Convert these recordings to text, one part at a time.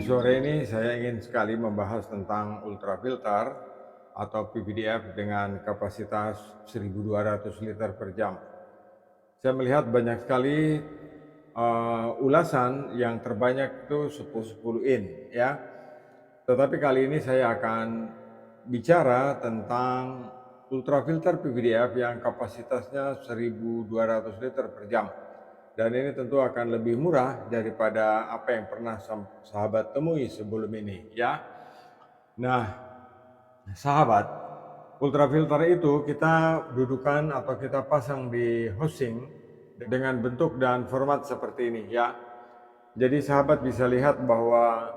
sore ini saya ingin sekali membahas tentang ultrafilter atau PVDF dengan kapasitas 1.200 liter per jam. Saya melihat banyak sekali ulasan yang terbanyak itu 10 in ya. Tetapi kali ini saya akan bicara tentang ultrafilter PVDF yang kapasitasnya 1.200 liter per jam. Dan ini tentu akan lebih murah daripada apa yang pernah sahabat temui sebelum ini ya. Nah, sahabat, ultrafilter itu kita dudukan atau kita pasang di housing dengan bentuk dan format seperti ini ya. Jadi sahabat bisa lihat bahwa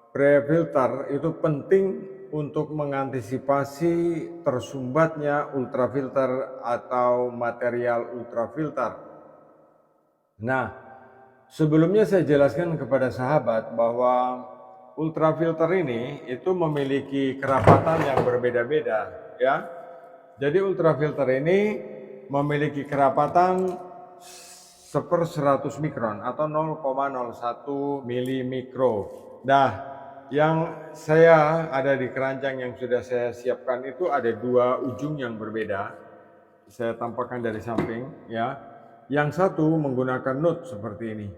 pre-filter itu penting untuk mengantisipasi tersumbatnya ultrafilter atau material ultrafilter. Nah, sebelumnya saya jelaskan kepada sahabat bahwa ultrafilter ini itu memiliki kerapatan yang berbeda-beda ya. Jadi ultrafilter ini memiliki kerapatan 1/100 mikron atau 0,01 milimikro. Nah, yang saya ada di keranjang yang sudah saya siapkan itu ada dua ujung yang berbeda. Saya tampakkan dari samping ya. Yang satu menggunakan nut seperti ini.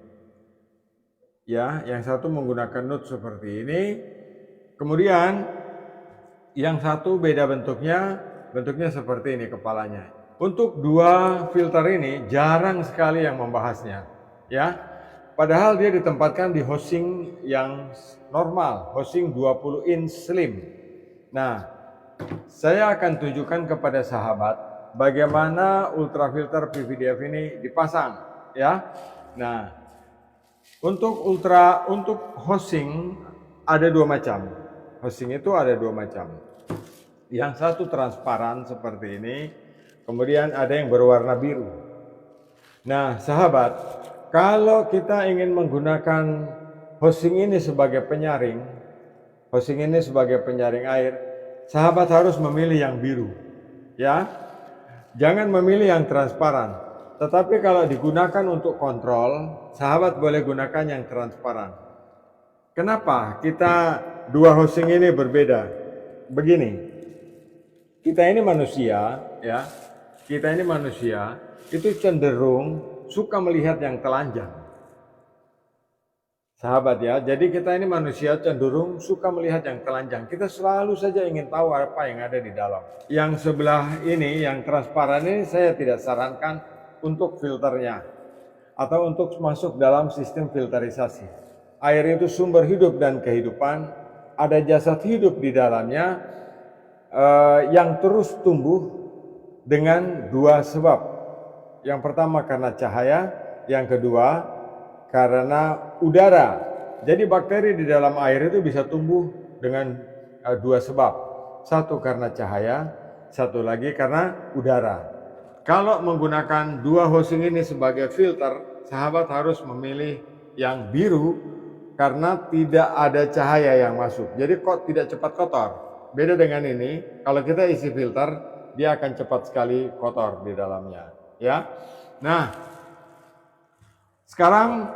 Ya, yang satu menggunakan nut seperti ini. Kemudian yang satu beda bentuknya seperti ini kepalanya. Untuk dua filter ini jarang sekali yang membahasnya, ya. Padahal dia ditempatkan di housing yang normal, housing 20 in slim. Nah, saya akan tunjukkan kepada sahabat bagaimana ultrafilter PVDF ini dipasang ya. Nah, untuk housing ada dua macam. Housing itu ada dua macam. Yang satu transparan seperti ini, kemudian ada yang berwarna biru. Nah, sahabat, kalau kita ingin menggunakan housing ini sebagai penyaring air, sahabat harus memilih yang biru. Ya. Jangan memilih yang transparan. Tetapi kalau digunakan untuk kontrol, sahabat boleh gunakan yang transparan. Kenapa kita dua housing ini berbeda? Begini, kita ini manusia, ya. Kita ini manusia itu cenderung suka melihat yang telanjang. Sahabat ya, jadi kita ini manusia cenderung suka melihat yang telanjang. Kita selalu saja ingin tahu apa yang ada di dalam. Yang sebelah ini, yang transparan ini saya tidak sarankan untuk filternya atau untuk masuk dalam sistem filterisasi. Air itu sumber hidup dan kehidupan, ada jasad hidup di dalamnya yang terus tumbuh dengan dua sebab. Yang pertama karena cahaya, yang kedua karena udara. Jadi bakteri di dalam air itu bisa tumbuh dengan dua sebab. Satu karena cahaya, satu lagi karena udara. Kalau menggunakan dua housing ini sebagai filter, sahabat harus memilih yang biru karena tidak ada cahaya yang masuk. Jadi kok tidak cepat kotor. Beda dengan ini, kalau kita isi filter, dia akan cepat sekali kotor di dalamnya. Ya. Nah, sekarang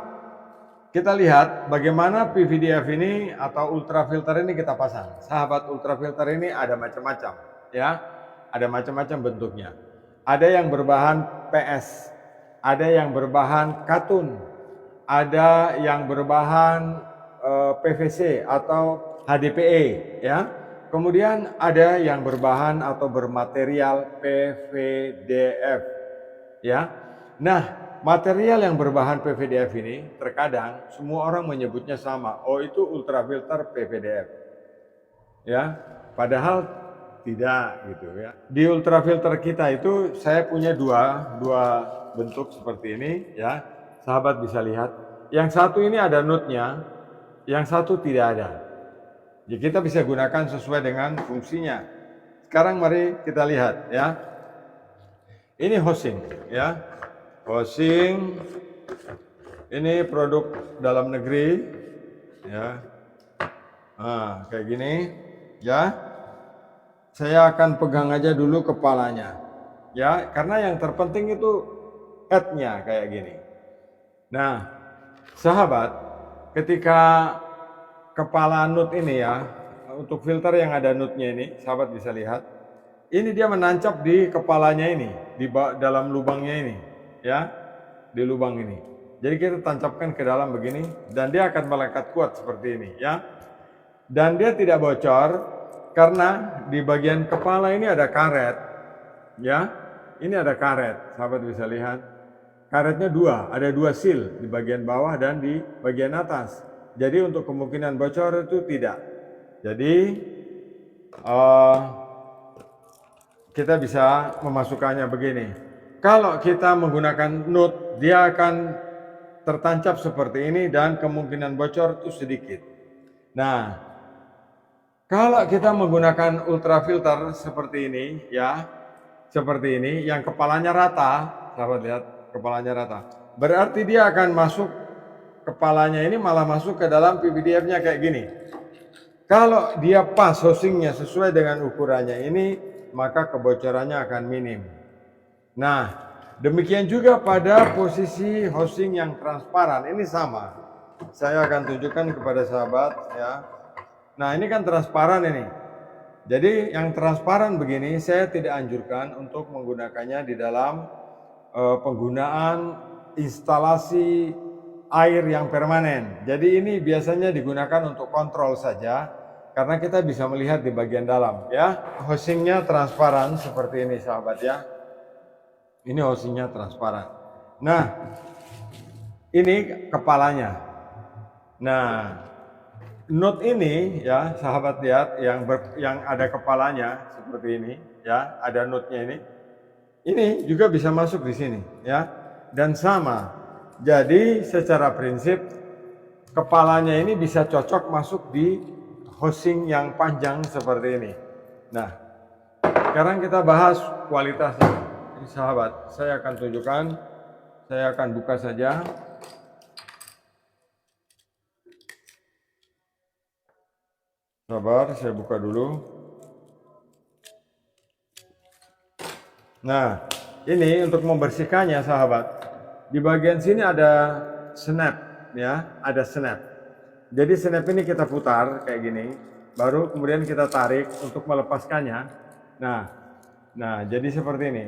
kita lihat bagaimana PVDF ini atau ultrafilter ini kita pasang. Sahabat, ultrafilter ini ada macam-macam, ya. Ada macam-macam bentuknya. Ada yang berbahan PS, ada yang berbahan katun, ada yang berbahan PVC atau HDPE, ya. Kemudian ada yang berbahan atau bermaterial PVDF, ya. Nah, material yang berbahan PVDF ini terkadang semua orang menyebutnya sama. Oh, itu ultrafilter PVDF. Ya, padahal tidak gitu ya. Di ultrafilter kita itu saya punya dua bentuk seperti ini ya. Sahabat bisa lihat. Yang satu ini ada nutnya, yang satu tidak ada. Jadi kita bisa gunakan sesuai dengan fungsinya. Sekarang mari kita lihat ya. Ini housing ya. Housing ini produk dalam negeri ya. Nah, kayak gini ya. Saya akan pegang aja dulu kepalanya ya, karena yang terpenting itu headnya kayak gini. Nah, sahabat, ketika kepala nut ini ya, untuk filter yang ada nutnya ini, sahabat bisa lihat. Ini dia menancap di kepalanya ini, dalam lubangnya ini, ya, di lubang ini. Jadi kita tancapkan ke dalam begini, dan dia akan melekat kuat seperti ini, ya. Dan dia tidak bocor karena di bagian kepala ini ada karet, ya. Ini ada karet, sahabat bisa lihat. Karetnya ada dua seal di bagian bawah dan di bagian atas. Jadi untuk kemungkinan bocor itu tidak. Jadi kita bisa memasukkannya begini. Kalau kita menggunakan nut, dia akan tertancap seperti ini dan kemungkinan bocor itu sedikit. Nah, kalau kita menggunakan ultrafilter seperti ini, ya, seperti ini, yang kepalanya rata, sahabat lihat, kepalanya rata. Berarti dia akan masuk, kepalanya ini malah masuk ke dalam PVDF-nya kayak gini. Kalau dia pas housingnya sesuai dengan ukurannya ini, maka kebocorannya akan minim. Nah, demikian juga pada posisi housing yang transparan, ini sama. Saya akan tunjukkan kepada sahabat, ya. Nah, ini kan transparan ini. Jadi yang transparan begini saya tidak anjurkan untuk menggunakannya di dalam penggunaan instalasi air yang permanen. Jadi ini biasanya digunakan untuk kontrol saja karena kita bisa melihat di bagian dalam, ya. Housingnya transparan seperti ini sahabat, ya. Ini housingnya transparan. Nah, ini kepalanya. Nah, nut ini, ya, sahabat lihat yang ada kepalanya seperti ini, ya, ada nutnya ini. Ini juga bisa masuk di sini, ya. Dan sama. Jadi secara prinsip kepalanya ini bisa cocok masuk di housing yang panjang seperti ini. Nah, sekarang kita bahas kualitasnya. Ini sahabat, saya akan tunjukkan. Saya akan buka saja. Sabar, saya buka dulu. Nah, ini untuk membersihkannya sahabat. Di bagian sini ada snap, ya, ada snap. Jadi snap ini kita putar kayak gini, baru kemudian kita tarik untuk melepaskannya. Nah, jadi seperti ini.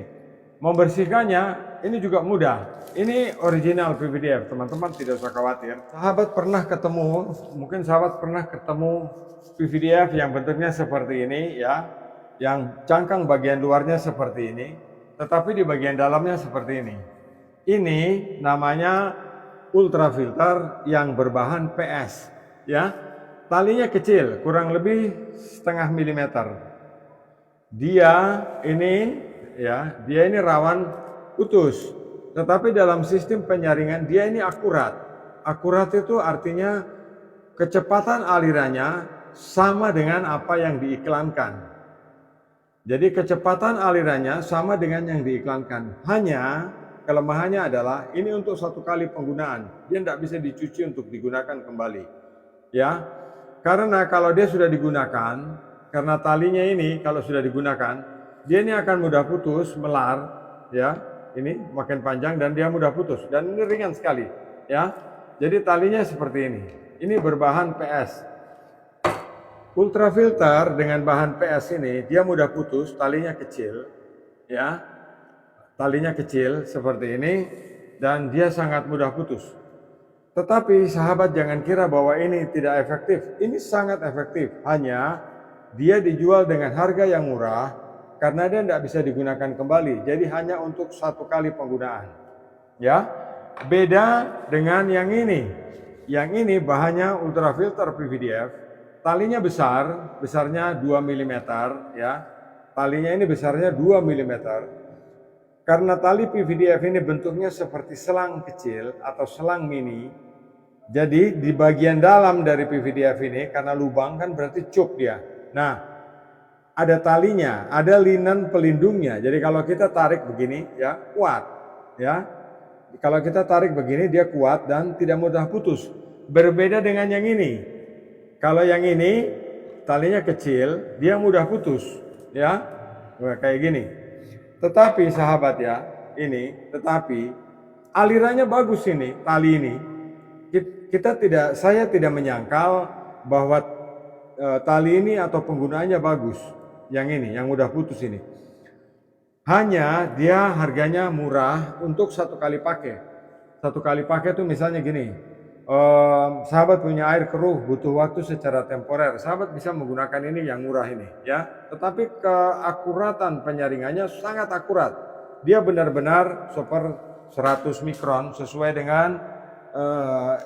Membersihkannya ini juga mudah. Ini original PVDF, teman-teman tidak usah khawatir. Sahabat pernah ketemu, mungkin sahabat pernah ketemu PVDF yang bentuknya seperti ini, ya, yang cangkang bagian luarnya seperti ini, tetapi di bagian dalamnya seperti ini. Ini namanya ultrafilter yang berbahan PS, ya. Talinya kecil, kurang lebih setengah milimeter. Dia ini rawan putus, tetapi dalam sistem penyaringan dia ini akurat. Akurat itu artinya kecepatan alirannya sama dengan apa yang diiklankan. Jadi kecepatan alirannya sama dengan yang diiklankan. Hanya kelemahannya adalah ini untuk satu kali penggunaan. Dia tidak bisa dicuci untuk digunakan kembali. Ya, karena kalau dia sudah digunakan, karena talinya ini kalau sudah digunakan, dia ini akan mudah putus, melar, ya. Ini makin panjang dan dia mudah putus dan ini ringan sekali, ya. Jadi talinya seperti ini. Ini berbahan PS. Ultrafilter dengan bahan PS ini dia mudah putus, talinya kecil, ya. Talinya kecil seperti ini dan dia sangat mudah putus. Tetapi sahabat jangan kira bahwa ini tidak efektif. Ini sangat efektif. Hanya dia dijual dengan harga yang murah karena dia tidak bisa digunakan kembali. Jadi hanya untuk satu kali penggunaan. Ya, beda dengan yang ini. Yang ini bahannya ultrafilter PVDF. Talinya besarnya 2 mm, ya. Talinya ini besarnya 2 mm. Karena tali PVDF ini bentuknya seperti selang kecil atau selang mini. Jadi di bagian dalam dari PVDF ini karena lubang kan berarti cup dia. Nah, ada talinya, ada linen pelindungnya. Jadi kalau kita tarik begini ya kuat, ya. Kalau kita tarik begini dia kuat dan tidak mudah putus. Berbeda dengan yang ini. Kalau yang ini talinya kecil, dia mudah putus, ya. Nah, kayak gini. Tetapi sahabat ya, tetapi alirannya bagus ini, tali ini. Saya tidak menyangkal bahwa tali ini atau penggunaannya bagus. Yang ini, yang udah putus ini. Hanya dia harganya murah untuk satu kali pakai. Satu kali pakai tuh misalnya gini, sahabat punya air keruh, butuh waktu secara temporer, sahabat bisa menggunakan ini yang murah ini, ya. Tetapi keakuratan penyaringannya sangat akurat. Dia benar-benar 100 mikron sesuai dengan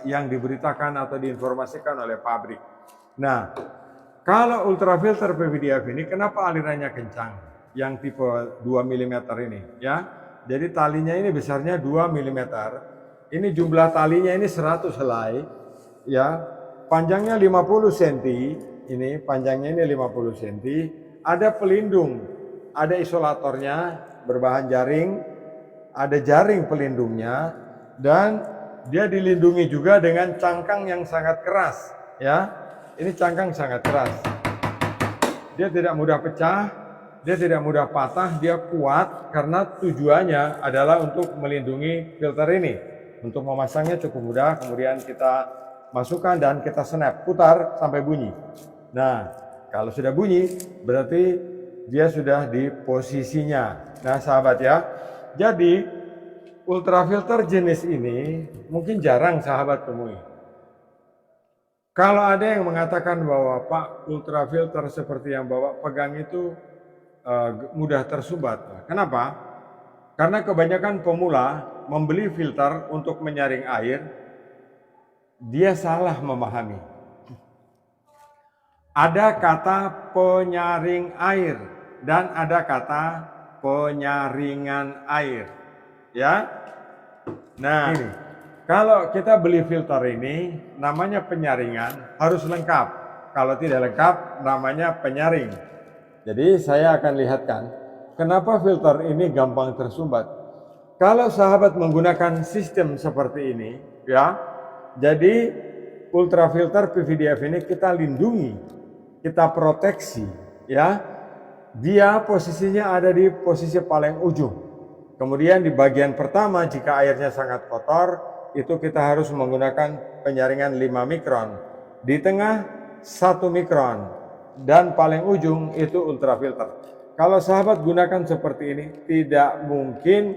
yang diberitakan atau diinformasikan oleh pabrik. Nah, kalau ultrafilter PVDF ini kenapa alirannya kencang? Yang tipe 2 mm ini, ya. Jadi talinya ini besarnya 2 mm. Ini jumlah talinya ini 100 helai, ya. Panjangnya 50 cm, ini panjangnya ini 50 cm. Ada pelindung, ada isolatornya berbahan jaring, ada jaring pelindungnya, dan dia dilindungi juga dengan cangkang yang sangat keras, ya. Ini cangkang sangat keras. Dia tidak mudah pecah, dia tidak mudah patah, dia kuat karena tujuannya adalah untuk melindungi filter ini. Untuk memasangnya cukup mudah, kemudian kita masukkan dan kita snap, putar sampai bunyi. Nah, kalau sudah bunyi berarti dia sudah di posisinya. Nah, sahabat ya. Jadi ultrafilter jenis ini mungkin jarang sahabat temui. Kalau ada yang mengatakan bahwa Pak, ultrafilter seperti yang Bapak pegang itu mudah tersumbat. Kenapa? Karena kebanyakan pemula membeli filter untuk menyaring air, dia salah memahami. Ada kata penyaring air dan ada kata penyaringan air. Ya. Nah, ini. Kalau kita beli filter ini, namanya penyaringan harus lengkap. Kalau tidak lengkap, namanya penyaring. Jadi saya akan lihatkan kenapa filter ini gampang tersumbat. Kalau sahabat menggunakan sistem seperti ini, ya, jadi ultrafilter PVDF ini kita lindungi, kita proteksi, ya. Dia posisinya ada di posisi paling ujung. Kemudian di bagian pertama jika airnya sangat kotor, itu kita harus menggunakan penyaringan 5 mikron. Di tengah 1 mikron dan paling ujung itu ultrafilter. Kalau sahabat gunakan seperti ini, tidak mungkin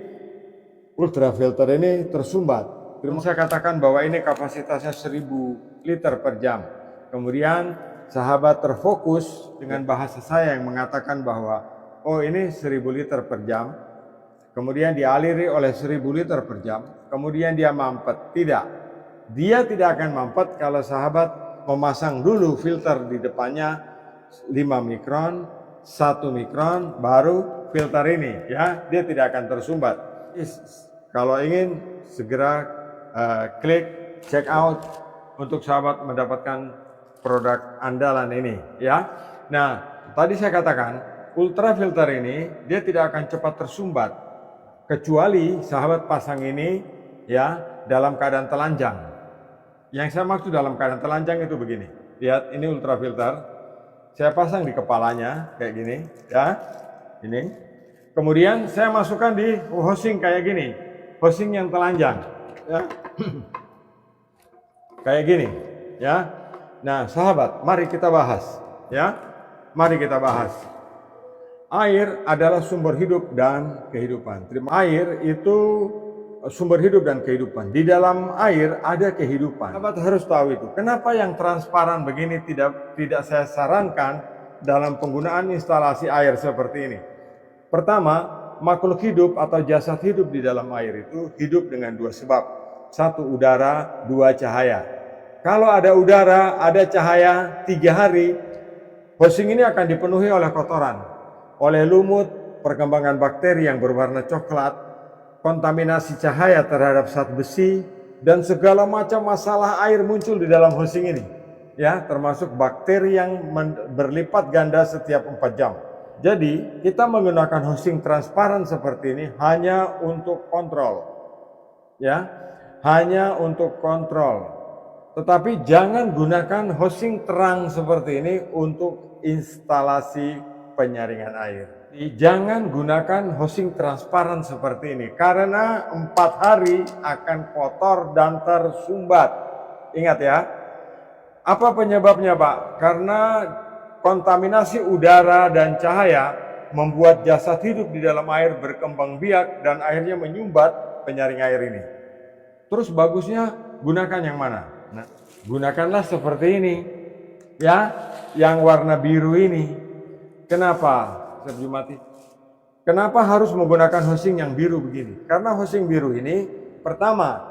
ultrafilter ini tersumbat. Saya katakan bahwa ini kapasitasnya 1000 liter per jam. Kemudian sahabat terfokus dengan bahasa saya yang mengatakan bahwa oh ini 1000 liter per jam. Kemudian dialiri oleh 1000 liter per jam. Kemudian dia mampet. Tidak. Dia tidak akan mampet kalau sahabat memasang dulu filter di depannya 5 mikron, 1 mikron, baru filter ini, ya. Dia tidak akan tersumbat. Kalau ingin segera klik check out untuk sahabat mendapatkan produk andalan ini, ya. Nah, tadi saya katakan ultrafilter ini dia tidak akan cepat tersumbat kecuali sahabat pasang ini, ya, dalam keadaan telanjang. Yang saya maksud dalam keadaan telanjang itu begini. Lihat, ini ultrafilter. Saya pasang di kepalanya kayak gini, ya. Ini. Kemudian saya masukkan di housing kayak gini. Housing yang telanjang, ya. Kayak gini, ya. Nah, sahabat, mari kita bahas, ya. Mari kita bahas. Air adalah sumber hidup dan kehidupan. Air itu sumber hidup dan kehidupan. Di dalam air ada kehidupan. Sahabat harus tahu itu. Kenapa yang transparan begini tidak saya sarankan dalam penggunaan instalasi air seperti ini? Pertama, makhluk hidup atau jasad hidup di dalam air itu hidup dengan 2 sebab. 1 udara, 2 cahaya. Kalau ada udara, ada cahaya, 3 hari, housing ini akan dipenuhi oleh kotoran, oleh lumut, perkembangan bakteri yang berwarna coklat, kontaminasi cahaya terhadap zat besi, dan segala macam masalah air muncul di dalam housing ini. Ya, termasuk bakteri yang berlipat ganda setiap 4 jam. Jadi, kita menggunakan housing transparan seperti ini hanya untuk kontrol. Ya, hanya untuk kontrol. Tetapi jangan gunakan housing terang seperti ini untuk instalasi penyaringan air. Jangan gunakan housing transparan seperti ini karena 4 hari akan kotor dan tersumbat. Ingat ya, Apa penyebabnya, Pak? Karena kontaminasi udara dan cahaya membuat jasad hidup di dalam air berkembang biak dan akhirnya menyumbat penyaring air ini. Terus bagusnya gunakan yang mana? Nah, gunakanlah seperti ini, ya, yang warna biru ini. Kenapa, Sergio Mati? Kenapa harus menggunakan hosing yang biru begini? Karena hosing biru ini, pertama,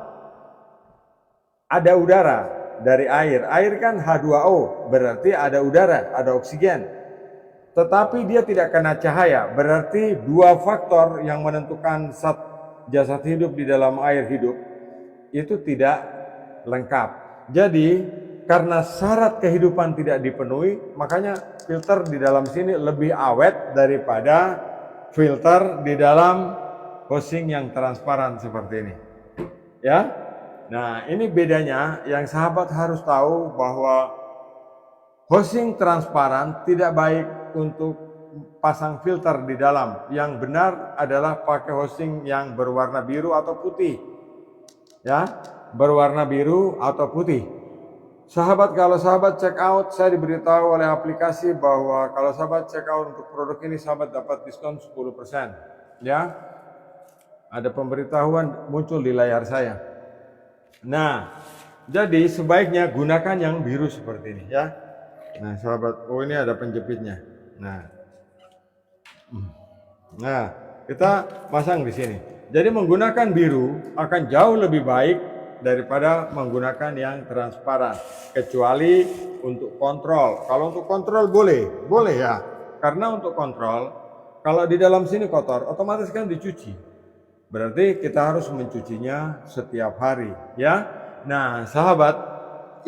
ada udara dari air. Air kan H2O, berarti ada udara, ada oksigen. Tetapi dia tidak kena cahaya, berarti dua faktor yang menentukan jasad hidup di dalam air hidup itu tidak lengkap. Jadi karena syarat kehidupan tidak dipenuhi, makanya filter di dalam sini lebih awet daripada filter di dalam hosing yang transparan seperti ini. Ya. Nah, ini bedanya yang sahabat harus tahu bahwa hosing transparan tidak baik untuk pasang filter di dalam. Yang benar adalah pakai hosing yang berwarna biru atau putih. Ya, berwarna biru atau putih. Sahabat, kalau sahabat check out, saya diberitahu oleh aplikasi bahwa kalau sahabat check out untuk produk ini, sahabat dapat diskon 10%. Ya, ada pemberitahuan muncul di layar saya. Nah, jadi sebaiknya gunakan yang biru seperti ini, ya. Nah, sahabat, oh ini ada penjepitnya. Nah, kita pasang di sini. Jadi menggunakan biru akan jauh lebih baik daripada menggunakan yang transparan, kecuali untuk kontrol. Kalau untuk kontrol boleh ya. Karena untuk kontrol, kalau di dalam sini kotor, otomatis kan dicuci. Berarti kita harus mencucinya setiap hari, ya. Nah, sahabat,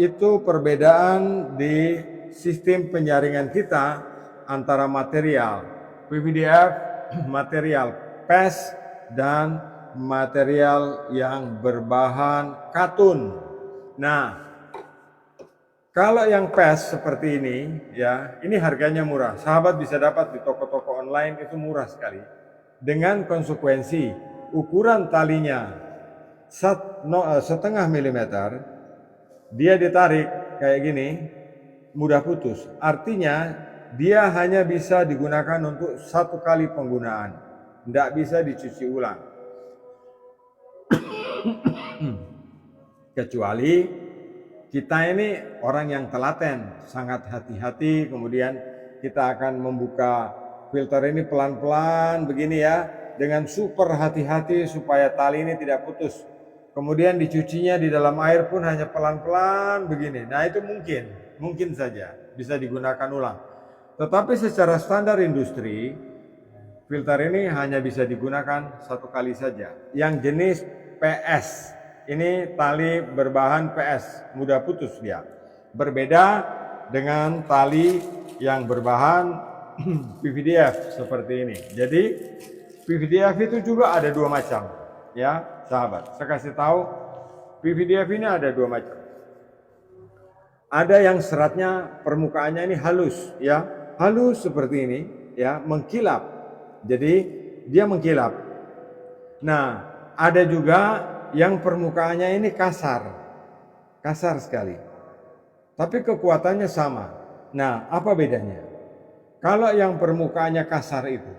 itu perbedaan di sistem penyaringan kita antara material PVDF, material PES, dan material yang berbahan katun. Nah, kalau yang PES seperti ini, ya, ini harganya murah. Sahabat bisa dapat di toko-toko online, itu murah sekali. Dengan konsekuensi ukuran talinya 1/2 milimeter, dia ditarik kayak gini, mudah putus. Artinya dia hanya bisa digunakan untuk 1 kali penggunaan, tidak bisa dicuci ulang. Kecuali kita ini orang yang telaten, sangat hati-hati, kemudian kita akan membuka filter ini pelan-pelan begini ya, dengan super hati-hati supaya tali ini tidak putus. Kemudian dicucinya di dalam air pun hanya pelan-pelan begini. Nah, itu mungkin saja bisa digunakan ulang. Tetapi secara standar industri, filter ini hanya bisa digunakan 1 kali saja. Yang jenis PS, ini tali berbahan PS, mudah putus dia. Berbeda dengan tali yang berbahan PVDF seperti ini. Jadi PVDF itu juga ada 2 macam, ya sahabat. Saya kasih tahu, PVDF ini ada 2 macam. Ada yang seratnya permukaannya ini halus, ya, halus seperti ini, ya, mengkilap. Jadi dia mengkilap. Nah, ada juga yang permukaannya ini kasar sekali, tapi kekuatannya sama. Nah, apa bedanya? Kalau yang permukaannya kasar itu,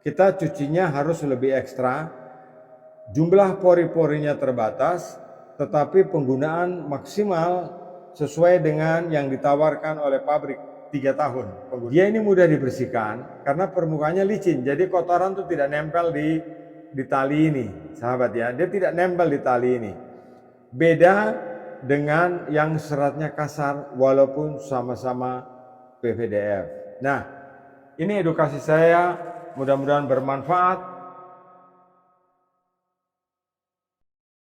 kita cucinya harus lebih ekstra, jumlah pori-porinya terbatas, tetapi penggunaan maksimal sesuai dengan yang ditawarkan oleh pabrik 3 tahun. Dia ini mudah dibersihkan karena permukaannya licin, jadi kotoran itu tidak nempel di tali ini, sahabat ya. Dia tidak nempel di tali ini. Beda dengan yang seratnya kasar walaupun sama-sama PVDF. Nah, ini edukasi saya, mudah-mudahan bermanfaat.